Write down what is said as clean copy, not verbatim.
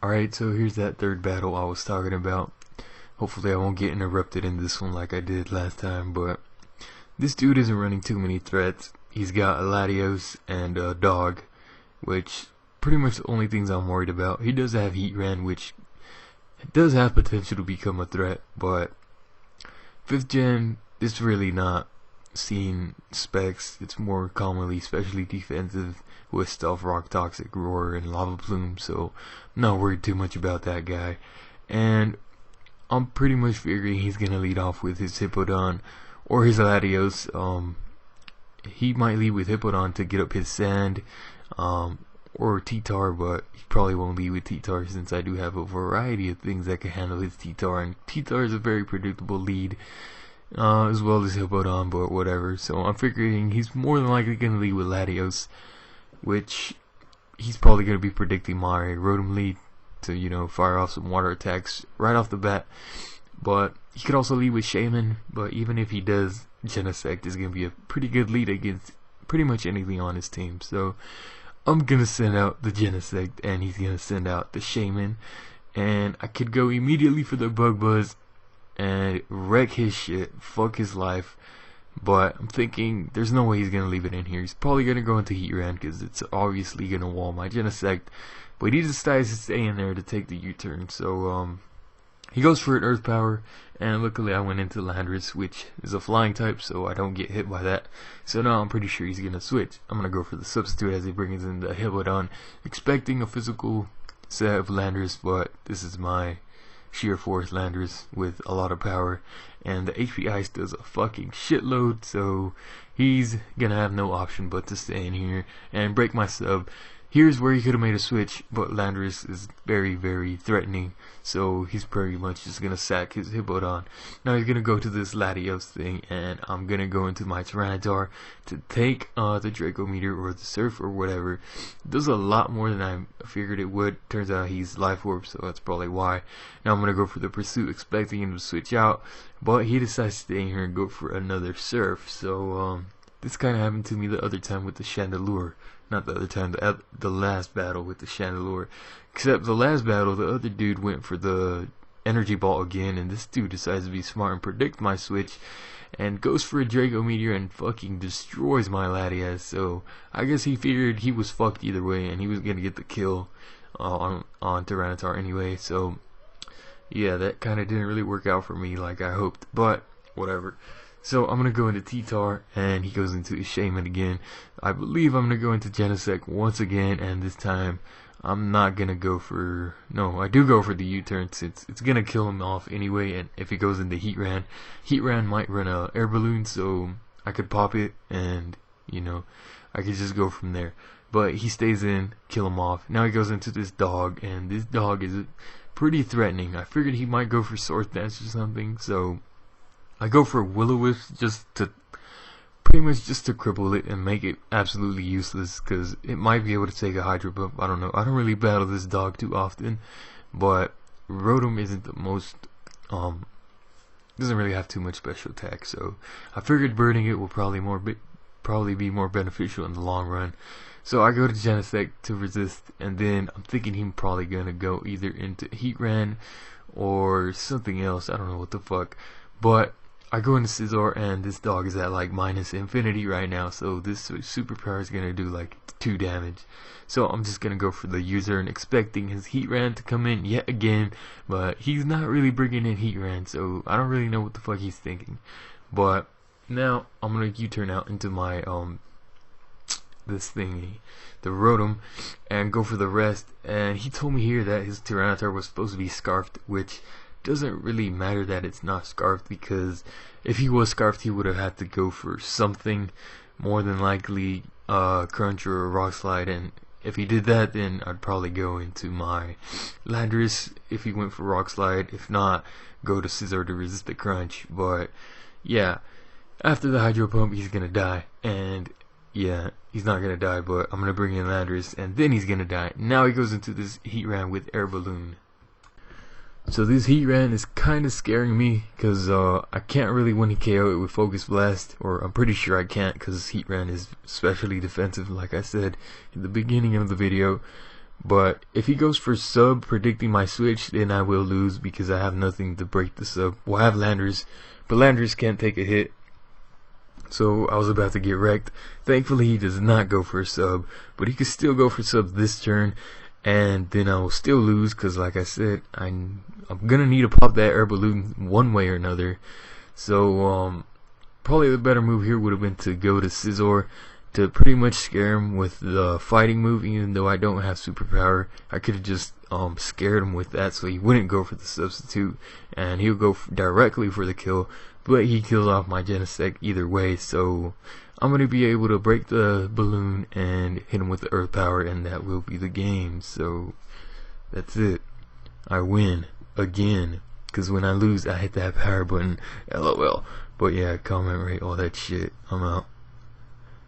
Alright, so here's that third battle I was talking about. Hopefully I won't get interrupted in this one like I did last time, but this dude isn't running too many threats. He's got a Latios and a dog, which pretty much the only things I'm worried about. He does have Heat Ran, which does have potential to become a threat, but 5th gen is really not seeing specs. It's more commonly especially defensive with Stealth Rock, Toxic Roar, and Lava Plume, so I'm not worried too much about that guy. And I'm pretty much figuring he's gonna lead off with his Hippodon or his Latios. He might lead with Hippodon to get up his Sand, or T-Tar, but he probably won't lead with T-Tar since I do have a variety of things that can handle his T-Tar, and T-Tar is a very predictable lead, as well as Hippodon, but whatever. So I'm figuring he's more than likely gonna lead with Latios, which he's probably gonna be predicting my Rotom lead to, you know, fire off some water attacks right off the bat. But he could also lead with Shaman, but even if he does, Genesect is going to be a pretty good lead against pretty much anything on his team. So I'm going to send out the Genesect, and he's going to send out the Shaman. And I could go immediately for the Bug Buzz and wreck his shit, fuck his life. But I'm thinking there's no way he's going to leave it in here. He's probably going to go into Heat Ran because it's obviously going to wall my Genesect. But he decides to stay in there to take the U-turn. So he goes for an Earth Power, and luckily I went into Landorus, which is a flying type, so I don't get hit by that. So now I'm pretty sure he's going to switch. I'm going to go for the substitute as he brings in the Hippodon, expecting a physical set of Landorus, but this is my Sheer Force Landorus with a lot of power, and the HP Ice does a fucking shitload, so he's going to have no option but to stay in here and break my sub. Here's where he could have made a switch, but Landorus is very, very threatening, so he's pretty much just going to sack his Hippodon. Now he's going to go to this Latios thing, and I'm going to go into my Tyranitar to take the Draco Meteor or the Surf or whatever. It does a lot more than I figured it would. Turns out he's Life Orb, so that's probably why. Now I'm going to go for the Pursuit, expecting him to switch out, but he decides to stay in here and go for another Surf. So this kind of happened to me the other time with the Chandelure. Not the other time, the last battle with the Chandelure. Except the last battle, the other dude went for the Energy Ball again, and this dude decides to be smart and predict my switch, and goes for a Draco Meteor and fucking destroys my Latias. So I guess he figured he was fucked either way, and he was gonna get the kill on Tyranitar anyway. So yeah, that kind of didn't really work out for me like I hoped, but whatever. So I'm going to go into T-Tar, and he goes into his Shaman again. I believe I'm going to go into Genesect once again, and this time I'm not going to go for... No, I do go for the U-turn since it's going to kill him off anyway, and if he goes into Heat Ran might run a air balloon, so I could pop it, and, you know, I could just go from there. But he stays in, kill him off. Now he goes into this dog, and this dog is pretty threatening. I figured he might go for Swords Dance or something, so I go for Will-O-Wisp pretty much just to cripple it and make it absolutely useless, because it might be able to take a Hydro Pump. I don't know. I don't really battle this dog too often, but Rotom isn't the most, doesn't really have too much special attack, so I figured burning it will probably be more beneficial in the long run. So I go to Genesect to resist, and then I'm thinking he's probably gonna go either into Heat Ran or something else. I don't know what the fuck, but I go into Scizor, and this dog is at like minus infinity right now, so this superpower is gonna do like 2 damage. So I'm just gonna go for the user and expecting his Heat Ran to come in yet again, but he's not really bringing in Heat Ran, so I don't really know what the fuck he's thinking. But now I'm gonna U-turn out into my this thingy, the Rotom, and go for the rest. And he told me here that his Tyranitar was supposed to be Scarfed, which doesn't really matter that it's not Scarfed, because if he was Scarfed he would have had to go for something, more than likely Crunch or Rock Slide, and if he did that then I'd probably go into my Landorus if he went for Rock Slide. If not, go to Scizor to resist the Crunch. But yeah, after the Hydro Pump he's gonna die, and yeah, he's not gonna die, but I'm gonna bring in Landorus and then he's gonna die. Now he goes into this Heat Ran with Air Balloon. So this Heat Ran is kind of scaring me, because I can't really win KO it with Focus Blast, or I'm pretty sure I can't, because Heat Ran is especially defensive like I said in the beginning of the video. But if he goes for sub predicting my switch, then I will lose because I have nothing to break the sub. Well, I have Landers, but Landers can't take a hit. So I was about to get wrecked. Thankfully he does not go for a sub, but he could still go for sub this turn, and then I will still lose because, like I said, I'm gonna need to pop that air balloon one way or another. So probably the better move here would have been to go to Scizor to pretty much scare him with the fighting move. Even though I don't have superpower, I could have just scared him with that so he wouldn't go for the substitute and he'll go directly for the kill, but he kills off my Genesect either way. So I'm going to be able to break the balloon and hit him with the earth power, and that will be the game. So that's it. I win again, because when I lose I hit that power button. LOL. But yeah, comment, rate, all that shit. I'm out.